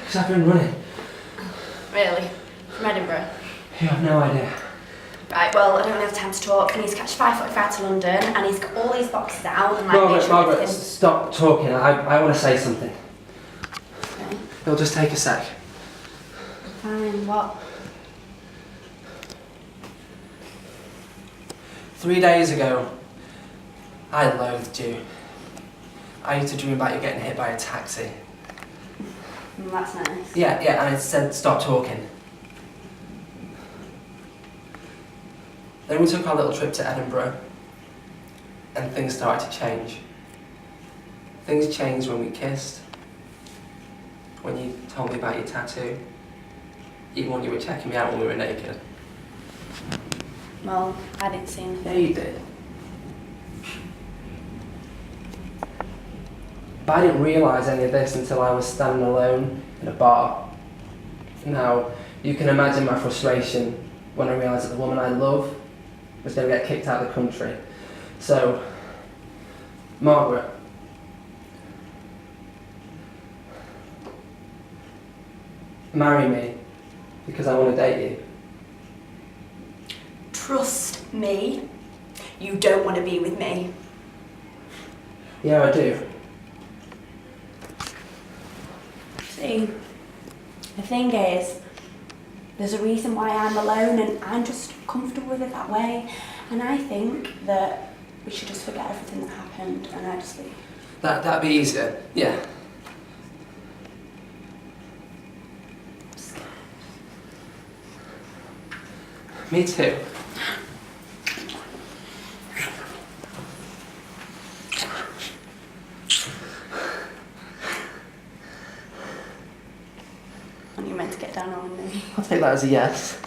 Because I've been running. Really? From Edinburgh? You have no idea. Right, well, I don't really have time to talk. He needs to catch 5:45 to London, and he's got all these boxes out and like... Margaret, stop talking. I want to say something. Okay. It'll just take a sec. Fine, what? 3 days ago, I loathed you. I used to dream about you getting hit by a taxi. That's nice. Yeah, and I said stop talking. Then we took our little trip to Edinburgh, and things started to change. Things changed when we kissed, when you told me about your tattoo, even when you were checking me out when we were naked. Well, I didn't see anything. Yeah, you did. But I didn't realise any of this until I was standing alone in a bar. Now, you can imagine my frustration when I realised that the woman I love was going to get kicked out of the country. So, Margaret, marry me because I want to date you. Trust me, you don't want to be with me. Yeah, I do. See, the thing is, there's a reason why I'm alone and I'm just comfortable with it that way. And I think that we should just forget everything that happened and I just leave. That'd be easier, yeah. Me too. Aren't you meant to get down on me? I'll take that as a yes.